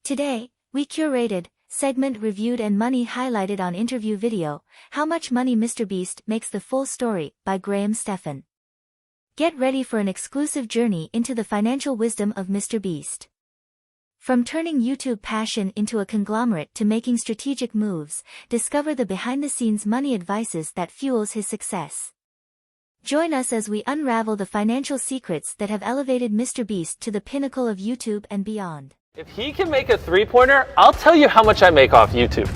Today, we curated, segment reviewed and money highlighted on interview video, How Much Money MrBeast Makes the Full Story by Graham Stephan. Get ready for an exclusive journey into the financial wisdom of MrBeast. From turning YouTube passion into a conglomerate to making strategic moves, discover the behind-the-scenes money advices that fuels his success. Join us as we unravel the financial secrets that have elevated MrBeast to the pinnacle of YouTube and beyond. If he can make a three-pointer, I'll tell you how much I make off YouTube.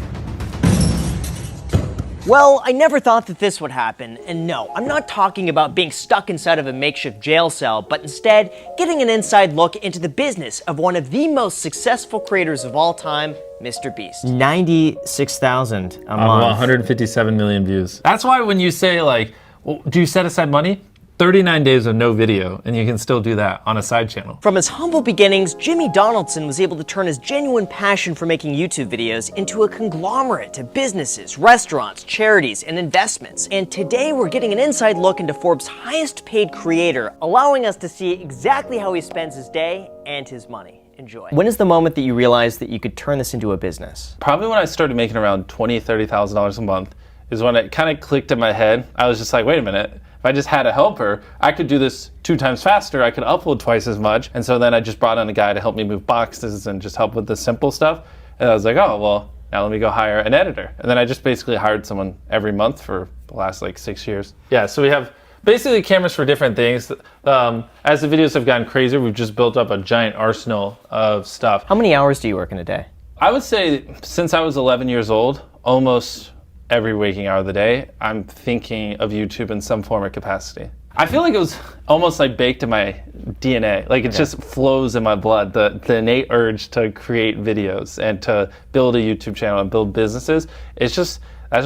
Well, I never thought that this would happen, and no, I'm not talking about being stuck inside of a makeshift jail cell, but instead, getting an inside look into the business of one of the most successful creators of all time, MrBeast. 96,000 a month. 157 million views. That's why when you say like, well, do you set aside money? 39 days of no video, and you can still do that on a side channel. From his humble beginnings, Jimmy Donaldson was able to turn his genuine passion for making YouTube videos into a conglomerate to businesses, restaurants, charities, and investments. And today we're getting an inside look into Forbes' highest paid creator, allowing us to see exactly how he spends his day and his money. Enjoy. When is the moment that you realized that you could turn this into a business? Probably when I started making around $20,000, $30,000 a month is when it kind of clicked in my head. I was just like, wait a minute. If I just had a helper, I could do this 2 times faster, I could upload twice as much. And so then I just brought in a guy to help me move boxes and just help with the simple stuff. And I was like, oh, well, now let me go hire an editor. And then I just basically hired someone every month for the last like 6 years. Yeah, so we have basically cameras for different things. As the videos have gotten crazier, we've just built up a giant arsenal of stuff. How many hours do you work in a day? I would say since I was 11 years old, almost every waking hour of the day, I'm thinking of YouTube in some form or capacity. I feel like it was almost like baked in my DNA. Like it just flows in my blood, the innate urge to create videos and to build a YouTube channel and build businesses. That's just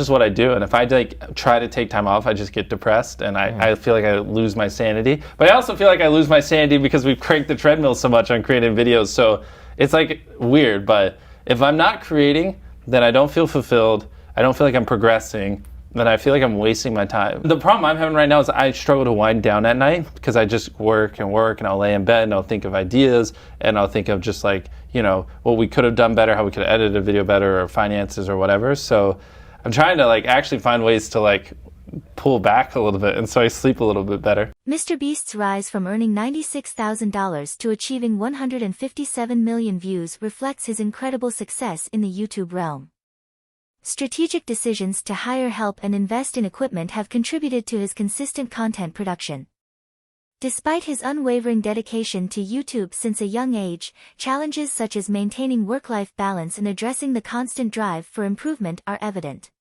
what I do. And if I like try to take time off, I just get depressed and I feel like I lose my sanity. But I also feel like I lose my sanity because we've cranked the treadmill so much on creating videos. So it's like weird, but if I'm not creating, then I don't feel fulfilled. I don't feel like I'm progressing, then I feel like I'm wasting my time. The problem I'm having right now is I struggle to wind down at night because I just work and I'll lay in bed and I'll think of ideas and I'll think of just like, you know, what we could have done better, how we could have edited a video better or finances or whatever. So I'm trying to like actually find ways to like pull back a little bit and so I sleep a little bit better. MrBeast's rise from earning $96,000 to achieving 157 million views reflects his incredible success in the YouTube realm. Strategic decisions to hire help and invest in equipment have contributed to his consistent content production. Despite his unwavering dedication to YouTube since a young age, challenges such as maintaining work-life balance and addressing the constant drive for improvement are evident.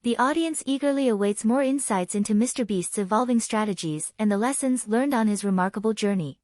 The audience eagerly awaits more insights into MrBeast's evolving strategies and the lessons learned on his remarkable journey.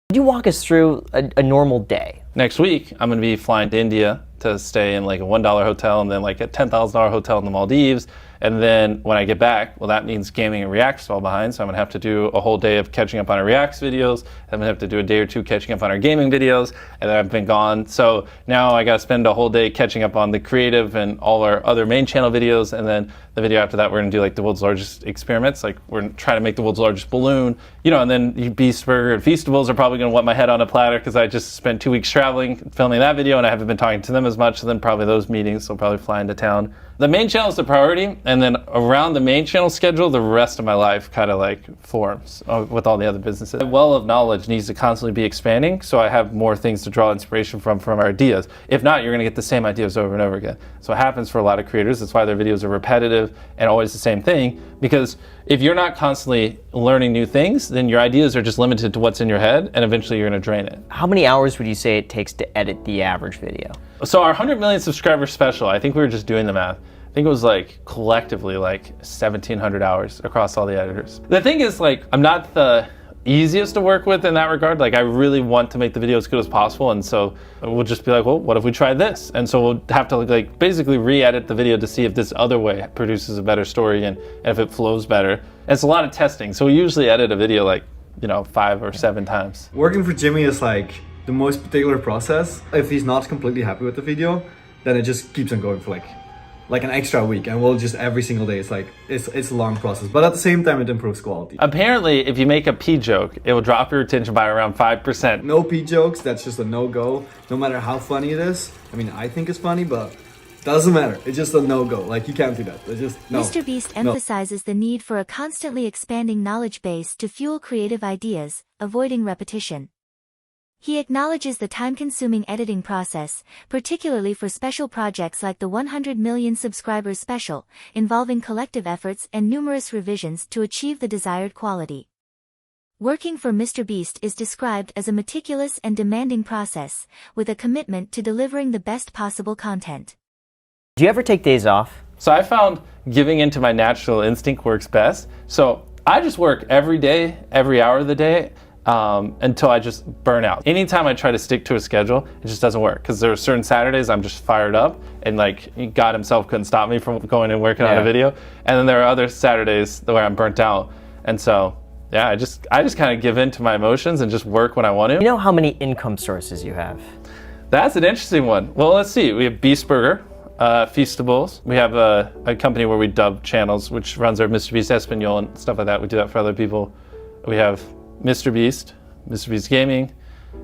Could you walk us through a normal day? Next week, I'm going to be flying to India to stay in like a $1 hotel and then like a $10,000 hotel in the Maldives. And then when I get back, well, that means gaming and React's fall behind. So I'm going to have to do a whole day of catching up on our React's videos. I'm going to have to do a day or two catching up on our gaming videos. And then I've been gone. So now I got to spend a whole day catching up on the creative and all our other main channel videos. And then the video after that, we're going to do like the world's largest experiments. Like we're trying to make the world's largest balloon, you know, and then Beast Burger and Feastables are probably going to want my head on a platter because I just spent 2 weeks traveling, filming that video, and I haven't been talking to them as much. So then probably those meetings, so probably fly into town. The main channel is the priority, and then around the main channel schedule, the rest of my life kind of like forms with all the other businesses. The well of knowledge needs to constantly be expanding, so I have more things to draw inspiration from our ideas. If not, you're going to get the same ideas over and over again. So it happens for a lot of creators. That's why their videos are repetitive and always the same thing, because if you're not constantly learning new things, then your ideas are just limited to what's in your head, and eventually you're going to drain it. How many hours would you say it takes to edit the average video? So our 100 million subscriber special, I think we were just doing the math. I think it was like collectively like 1,700 hours across all the editors. The thing is like, I'm not the easiest to work with in that regard. Like I really want to make the video as good as possible. And so we'll just be like, well, what if we try this? And so we'll have to like basically re-edit the video to see if this other way produces a better story and if it flows better. And it's a lot of testing. So we usually edit a video like, you know, 5 or 7 times. Working for Jimmy is like the most particular process. If he's not completely happy with the video, then it just keeps on going for like like an extra week, and we'll just every single day. It's like it's a long process, but at the same time it improves quality. Apparently, if you make a pee joke, it will drop your retention by around 5%. No pee jokes, that's just a no-go. No matter how funny it is. I mean, I think it's funny, but doesn't matter. It's just a no-go. Like, you can't do that. It's just no. MrBeast emphasizes the need for a constantly expanding knowledge base to fuel creative ideas, avoiding repetition. He acknowledges the time-consuming editing process, particularly for special projects like the 100 million subscribers special, involving collective efforts and numerous revisions to achieve the desired quality. Working for MrBeast is described as a meticulous and demanding process, with a commitment to delivering the best possible content. Do you ever take days off? So I found giving into my natural instinct works best. So I just work every day, every hour of the day, until I just burn out. Anytime I try to stick to a schedule, it just doesn't work, because there are certain Saturdays I'm just fired up and like God himself couldn't stop me from going and working on a video. And then there are other Saturdays where I'm burnt out. And so, yeah, I just kind of give in to my emotions and just work when I want to. You know how many income sources you have? That's an interesting one. Well, let's see. We have Beast Burger, Feastables. We have a company where we dub channels, which runs our MrBeast Espanol and stuff like that. We do that for other people. We have MrBeast, MrBeast Gaming,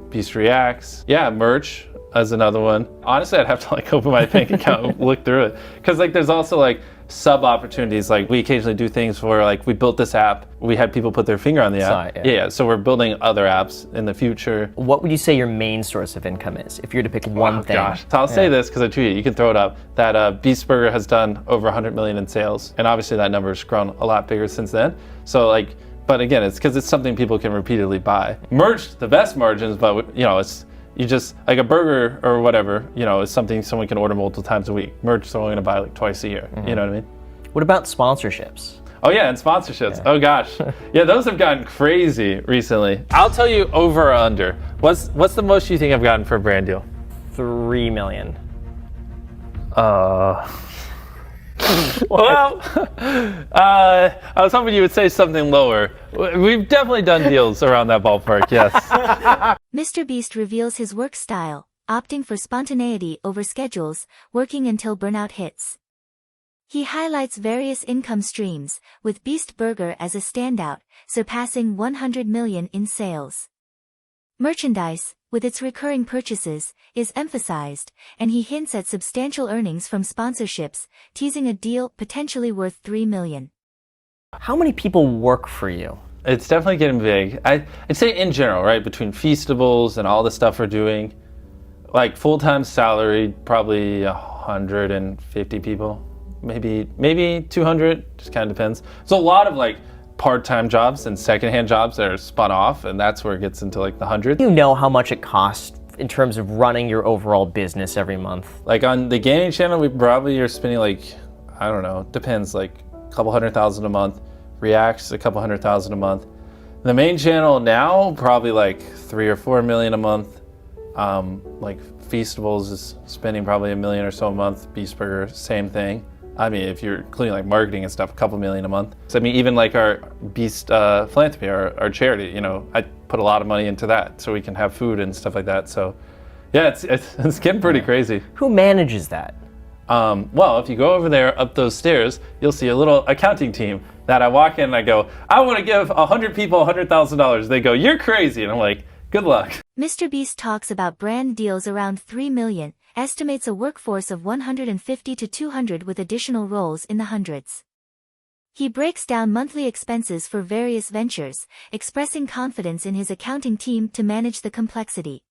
Beast Reacts. Yeah, merch as another one. Honestly, I'd have to like open my bank account and look through it, because like there's also like sub opportunities. Like we occasionally do things where like we built this app, we had people put their finger on the app. Yeah, so we're building other apps in the future. What would you say your main source of income is, if you were to pick one thing? Gosh, so I'll say this because I tweeted it. You can throw it up. That Beast Burger has done over 100 million in sales, and obviously that number has grown a lot bigger since then. So like, but again, it's because it's something people can repeatedly buy. Merch, the best margins, but you know, it's you just like a burger or whatever, you know, is something someone can order multiple times a week. Merch is only going to buy like twice a year. You know what I mean? What about sponsorships? Oh yeah, and sponsorships. Oh gosh, yeah, those have gotten crazy recently. I'll tell you over or under. What's the most you think I've gotten for a brand deal? 3 million. Well, I was hoping you would say something lower. We've definitely done deals around that ballpark, yes. MrBeast reveals his work style, opting for spontaneity over schedules, working until burnout hits. He highlights various income streams, with Beast Burger as a standout, surpassing 100 million in sales. Merchandise, with its recurring purchases, is emphasized, and he hints at substantial earnings from sponsorships, teasing a deal potentially worth 3 million. How many people work for you? It's definitely getting big. I'd say in general, right, between Feastables and all the stuff we're doing, like full-time salary, probably 150 people, maybe 200, just kind of depends. So a lot of like part-time jobs and secondhand jobs that are spun off, and that's where it gets into like the hundreds. Do you know how much it costs in terms of running your overall business every month? Like on the gaming channel, we probably are spending like, I don't know, depends, like a couple $100,000 a month. Reacts, a couple $100,000 a month. The main channel now, probably like 3 or 4 million a month. Like Feastables is spending probably $1 million or so a month. Beast Burger, same thing. I mean, if you're including like marketing and stuff, a couple million a month. So I mean, even like our Beast Philanthropy, our charity, you know, I put a lot of money into that so we can have food and stuff like that. So yeah, it's getting pretty crazy. Who manages that? Well, if you go over there up those stairs, you'll see a little accounting team that I walk in and I go, I want to give 100 people $100,000. They go, you're crazy. And I'm like, good luck. MrBeast talks about brand deals around 3 million, estimates a workforce of 150 to 200 with additional roles in the hundreds. He breaks down monthly expenses for various ventures, expressing confidence in his accounting team to manage the complexity.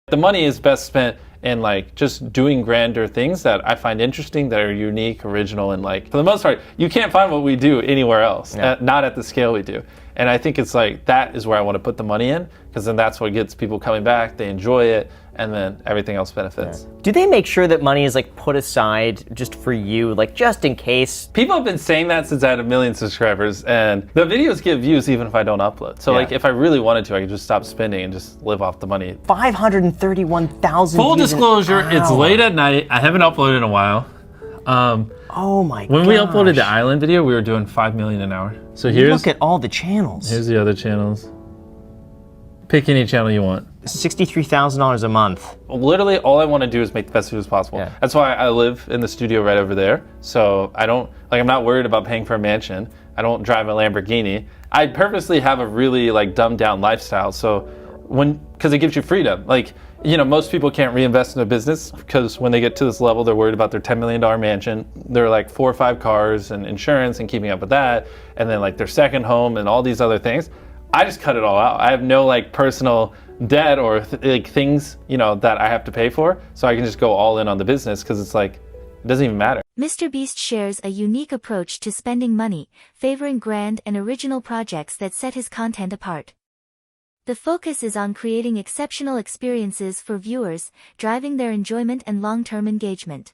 The money is best spent in like just doing grander things that I find interesting, that are unique, original, and like for the most part, you can't find what we do anywhere else, not at the scale we do. And I think it's like that is where I want to put the money in, because then that's what gets people coming back, they enjoy it, and then everything else benefits. Do they make sure that money is like put aside just for you, like just in case? People have been saying that since I had 1 million subscribers, and the videos get views even if I don't upload. So like if I really wanted to, I could just stop spending and just live off the money. 531,000 Full views disclosure, it's late at night. I haven't uploaded in a while. Oh my god. When we uploaded the island video, we were doing 5 million an hour. So look at all the channels. Here's the other channels. Pick any channel you want. $63,000 a month. Literally, all I want to do is make the best videos possible. Yeah. That's why I live in the studio right over there. So I don't, I'm not worried about paying for a mansion. I don't drive a Lamborghini. I purposely have a really dumbed down lifestyle. So because it gives you freedom. Most people can't reinvest in a business because when they get to this level, they're worried about their $10 million mansion. They're 4 or 5 cars and insurance and keeping up with that. And then their second home and all these other things. I just cut it all out. I have no personal debt or things, that I have to pay for. So I can just go all in on the business because it's it doesn't even matter. MrBeast shares a unique approach to spending money, favoring grand and original projects that set his content apart. The focus is on creating exceptional experiences for viewers, driving their enjoyment and long-term engagement.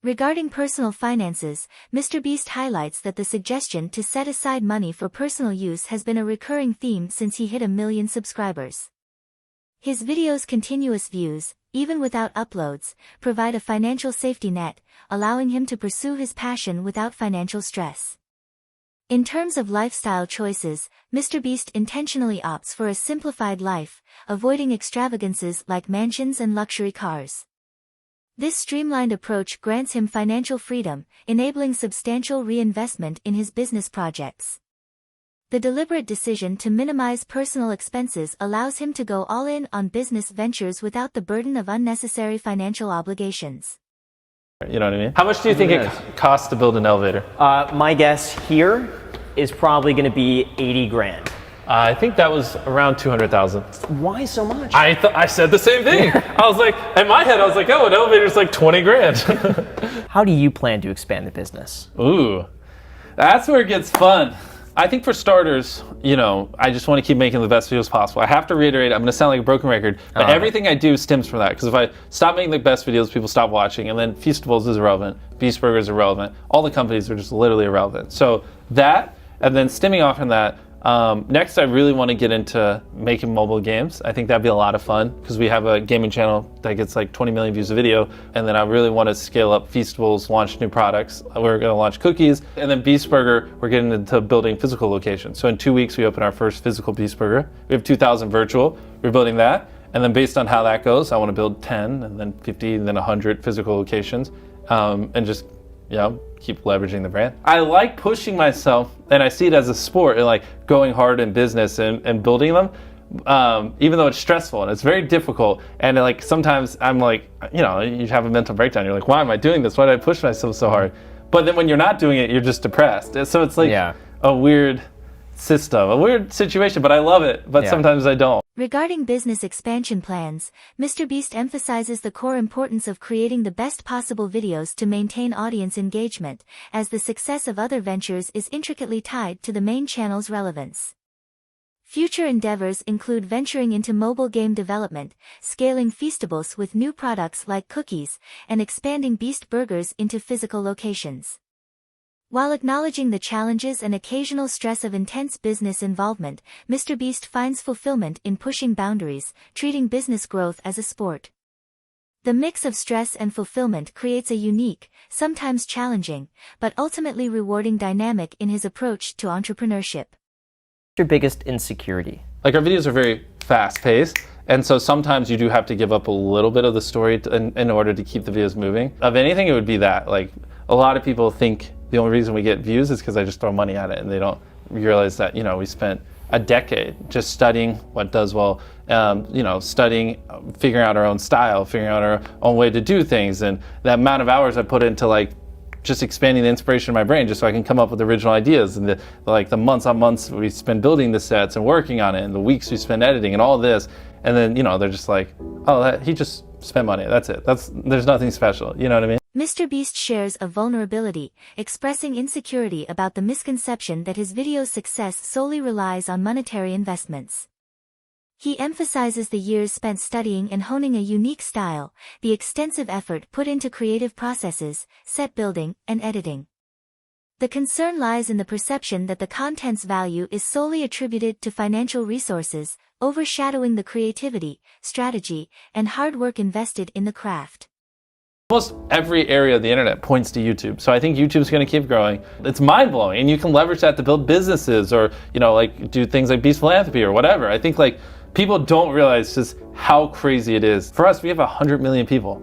Regarding personal finances, MrBeast highlights that the suggestion to set aside money for personal use has been a recurring theme since he hit 1 million subscribers. His videos' continuous views, even without uploads, provide a financial safety net, allowing him to pursue his passion without financial stress. In terms of lifestyle choices, MrBeast intentionally opts for a simplified life, avoiding extravagances like mansions and luxury cars. This streamlined approach grants him financial freedom, enabling substantial reinvestment in his business projects. The deliberate decision to minimize personal expenses allows him to go all in on business ventures without the burden of unnecessary financial obligations. You know what I mean? How much do you think it costs to build an elevator? My guess here is probably going to be 80 grand. I think that was around 200,000. Why so much? I said the same thing. I was in my head, I was oh, an elevator's 20 grand. How do you plan to expand the business? Ooh, that's where it gets fun. I think for starters, I just want to keep making the best videos possible. I have to reiterate, I'm going to sound like a broken record, but everything I do stems from that. Because if I stop making the best videos, people stop watching, and then Feastables is irrelevant, Beast Burger is irrelevant, all the companies are just literally irrelevant. So that, and then stemming off from that, next I really want to get into making mobile games. I think that'd be a lot of fun because we have a gaming channel that gets 20 million views a video, and then I really want to scale up Feastables, launch new products. We're going to launch cookies, and then Beast Burger, we're getting into building physical locations. So in 2 weeks we open our first physical Beast Burger. We have 2,000 virtual. We're building that, and then based on how that goes, I want to build 10 and then 50 and then 100 physical locations, and just keep leveraging the brand. I like pushing myself, and I see it as a sport, and going hard in business and building them, even though it's stressful and it's very difficult. And sometimes I'm you have a mental breakdown. You're why am I doing this? Why did I push myself so hard? But then when you're not doing it, you're just depressed. So it's a weird system, a weird situation, but I love it, but sometimes I don't. Regarding business expansion plans, MrBeast emphasizes the core importance of creating the best possible videos to maintain audience engagement, as the success of other ventures is intricately tied to the main channel's relevance. Future endeavors include venturing into mobile game development, scaling Feastables with new products like cookies, and expanding Beast Burgers into physical locations. While acknowledging the challenges and occasional stress of intense business involvement, MrBeast finds fulfillment in pushing boundaries, treating business growth as a sport. The mix of stress and fulfillment creates a unique, sometimes challenging, but ultimately rewarding dynamic in his approach to entrepreneurship. Your biggest insecurity? Our videos are very fast-paced, and so sometimes you do have to give up a little bit of the story in order to keep the videos moving. Of anything, it would be that. A lot of people think the only reason we get views is because I just throw money at it, and they don't realize that, we spent a decade just studying what does well, studying, figuring out our own style, figuring out our own way to do things, and the amount of hours I put into just expanding the inspiration in my brain just so I can come up with original ideas, and the months on months we spend building the sets and working on it, and the weeks we spend editing and all this, and then, they're just oh, he just spent money, that's it. There's nothing special, you know what I mean? MrBeast shares a vulnerability, expressing insecurity about the misconception that his video's success solely relies on monetary investments. He emphasizes the years spent studying and honing a unique style, the extensive effort put into creative processes, set building, and editing. The concern lies in the perception that the content's value is solely attributed to financial resources, overshadowing the creativity, strategy, and hard work invested in the craft. Almost every area of the internet points to YouTube. So I think YouTube's going to keep growing. It's mind-blowing, and you can leverage that to build businesses or, do things like Beast Philanthropy or whatever. I think people don't realize just how crazy it is. For us, we have 100 million people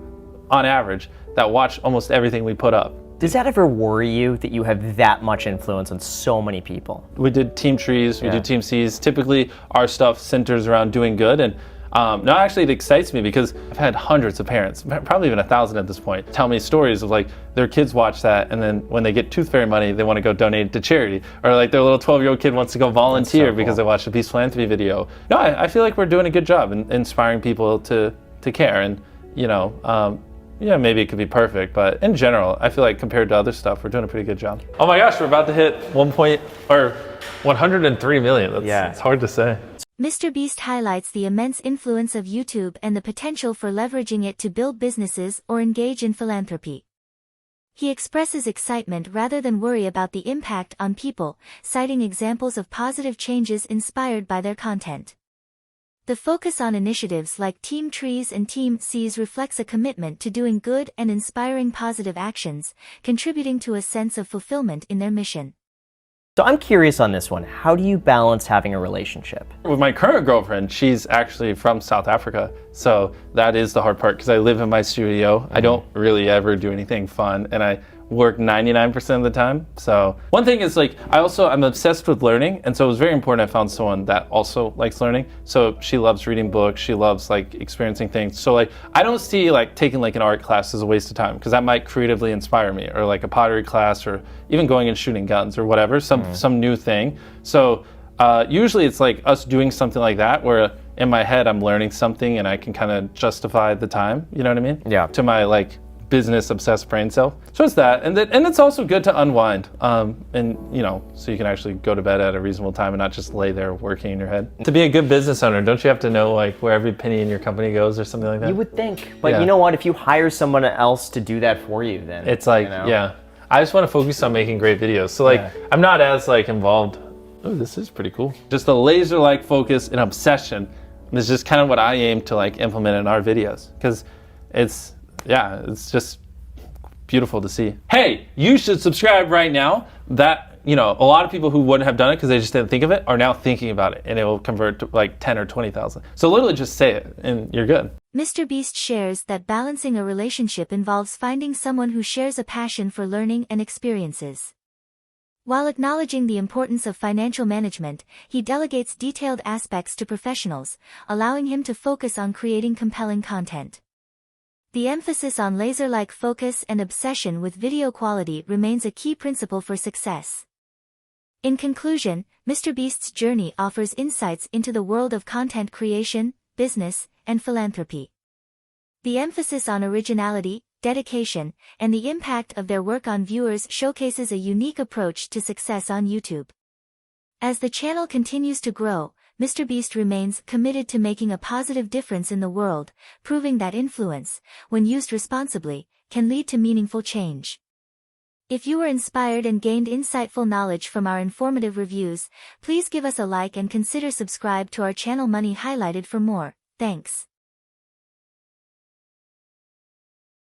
on average that watch almost everything we put up. Does that ever worry you that you have that much influence on so many people? We did team trees, we do team Cs. Typically, our stuff centers around doing good. And no, actually, it excites me because I've had hundreds of parents, probably even 1,000 at this point, tell me stories of like their kids watch that, and then when they get tooth fairy money, they want to go donate it to charity, or like their little 12-year-old kid wants to go volunteer because they watched a Peace Philanthropy video. No, I feel like we're doing a good job in inspiring people to care, and you know, yeah, maybe it could be perfect, but in general, I feel like compared to other stuff, we're doing a pretty good job. Oh my gosh, we're about to hit 103 million. It's hard to say. MrBeast highlights the immense influence of YouTube and the potential for leveraging it to build businesses or engage in philanthropy. He expresses excitement rather than worry about the impact on people, citing examples of positive changes inspired by their content. The focus on initiatives like Team Trees and Team Cs reflects a commitment to doing good and inspiring positive actions, contributing to a sense of fulfillment in their mission. So I'm curious on this one. How do you balance having a relationship? With my current girlfriend, she's actually from South Africa. So that is the hard part because I live in my studio. I don't really ever do anything fun, and I work 99% of the time. So one thing is like, I'm obsessed with learning. And so it was very important I found someone that also likes learning. So she loves reading books. She loves like experiencing things. So like, I don't see like taking like an art class as a waste of time because that might creatively inspire me, or like a pottery class, or even going and shooting guns or whatever, some new thing. So usually it's like us doing something like that where in my head I'm learning something and I can kind of justify the time, you know what I mean? Yeah. To my like business obsessed brain self. So it's that, and it's also good to unwind, and you know, so you can actually go to bed at a reasonable time and not just lay there working in your head. To be a good business owner, don't you have to know like where every penny in your company goes or something like that? You would think, but you know what? If you hire someone else to do that for you, then it's like, I just want to focus on making great videos. So like, I'm not as like involved. Oh, this is pretty cool. Just a laser-like focus and obsession. And it's just kind of what I aim to like implement in our videos, because it's just beautiful to see. Hey, you should subscribe right now. That, you know, a lot of people who wouldn't have done it because they just didn't think of it are now thinking about it, and it will convert to like 10 or 20,000. So literally just say it and you're good. MrBeast shares that balancing a relationship involves finding someone who shares a passion for learning and experiences. While acknowledging the importance of financial management, he delegates detailed aspects to professionals, allowing him to focus on creating compelling content. The emphasis on laser-like focus and obsession with video quality remains a key principle for success. In conclusion, MrBeast's journey offers insights into the world of content creation, business, and philanthropy. The emphasis on originality, dedication, and the impact of their work on viewers showcases a unique approach to success on YouTube. As the channel continues to grow, MrBeast remains committed to making a positive difference in the world, proving that influence, when used responsibly, can lead to meaningful change. If you were inspired and gained insightful knowledge from our informative reviews, please give us a like and consider subscribe to our channel Money Highlighted for more. Thanks.